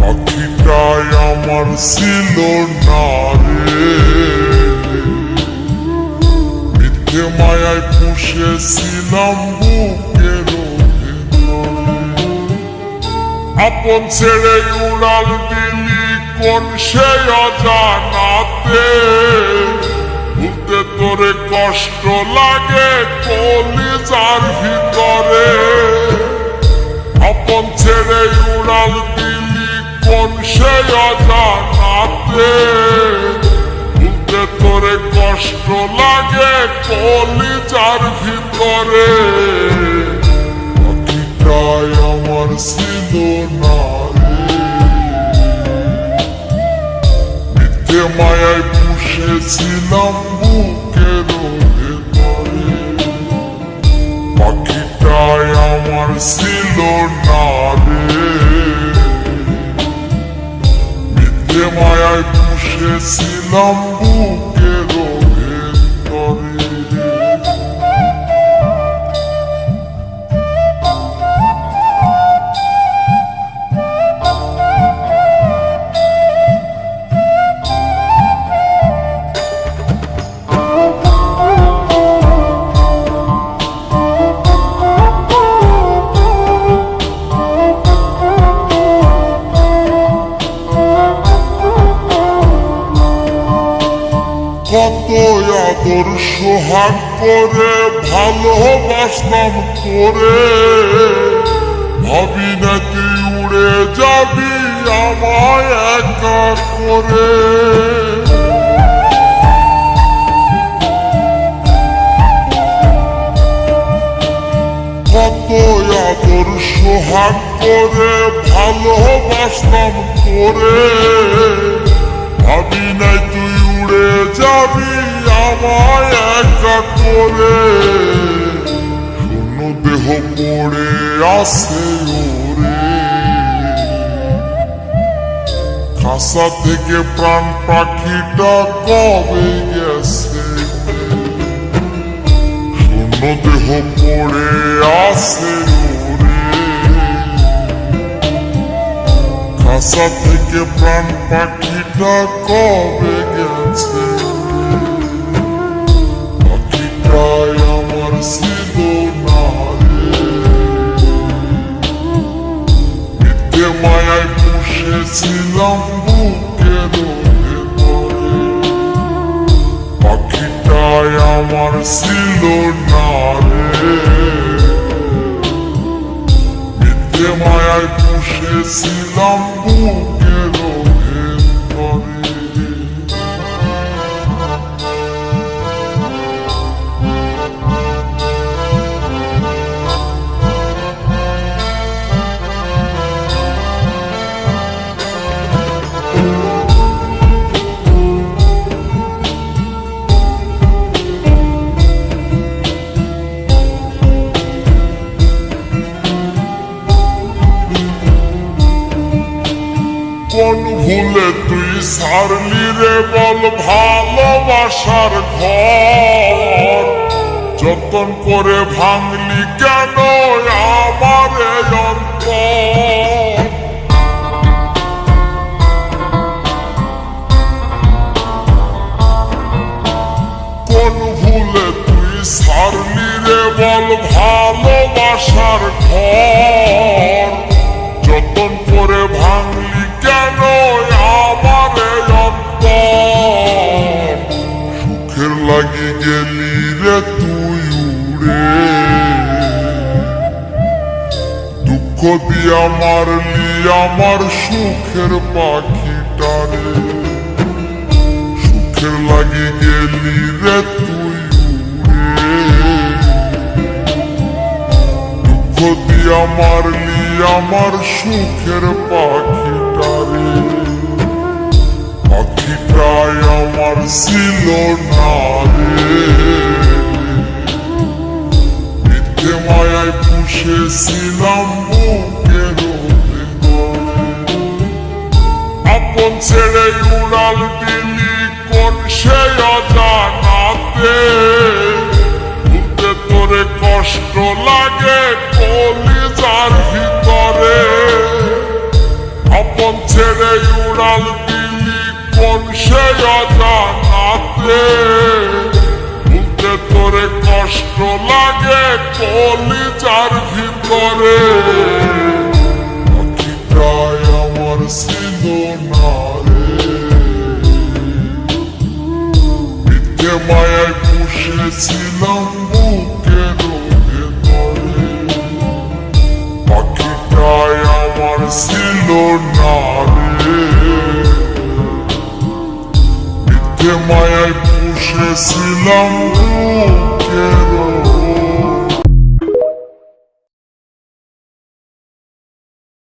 পাখিটাই আমার ছিল না রে, মিথ্যে মায়ায় পুষেছিলাম বুকের ভেতরে। আপন ছেড়ে উড়াল দিলি কোন সে অজানাতে, ভুলতে তোরে কষ্ট লাগে কলিজার ভিতরে। আপন ছেড়ে উড়াল দিলি কোন সে অজানাতে, ভুলতে তোরে কষ্ট লাগে কলিজার ভিতরে। পাখিটাই আমার ছিল না রে, মিথ্যে মায়ায় পুষেছিলাম বুকের ভেতরে। পাখিটাই আমার ছিল না রে, মিথ্যে মায়ায় পুষেছিলাম বুকের ভেতরে। কত আদর সোহাগ করে ভালোবাসতাম তোরে, ভাবি না তুই উড়ে যাবি আমায় একা করে। কত আদর সোহাগ করে ভালোবাসতাম তোরে, ভাবি নাই তুই উড়ে যাবি আমায় একা করে। শূন্য দেহ পড়ে আছে ওরে, খাসা থেকে প্রাণ পাখিটা কবে গেছে। শূন্য দেহ পড়ে আছে ওরে, খাসা থেকে প্রাণ পাখিটা কবে গেছে। পাখিটাই আমার ছিল না রে, মিথ্যে মায়ায় পুষেছিলাম বুকের ভেতরে। পাখিটাই আমার ছিল না রে, মিথ্যে মায়ায় পুষেছিলাম বুকের ভেতরে। কোন ভুলে তুই সারলি রে বল ভালোবাসার ঘর, যতন করে ভাঙলি কেন আমার অন্তর। কোন ভুলে তুই সারলি রে বল ভালোবাসার ঘর, যতন করে ভাঙলি কেন আমার অন্তর। সুখের লাগি গেলি রে তুই উড়ে, দুঃখ দিয়া মারলি আমার সুখের পাখিটারে। সুখের লাগি গেলি রে তুই উড়ে, দুঃখ দিয়া মারলি আমার সুখের পাখিটারে। পাখিটাই আমার ছিল না রে, মিথ্যে মায়ায় পুষেছিলাম বুকের ভেতরে। আপন ছেড়ে উড়াল দিলি কোন সে অজানাতে, ভুলতে তোরে কষ্ট লাগে কলিজার ভিতরে। কখন ছেড়ে উড়াল দিলি কোন সে অজানাতে, ভুলতে তোরে কষ্ট লাগে কলিজার ভিতরে। পাখিটাই আমার ছিল না রে, মিথ্যে মায়ায় পুষেছিলাম বুকের ভেতরে। পাখিটাই আমার ছিল না রে, মিথ্যে মায়ায় পুষেছিলাম বুকের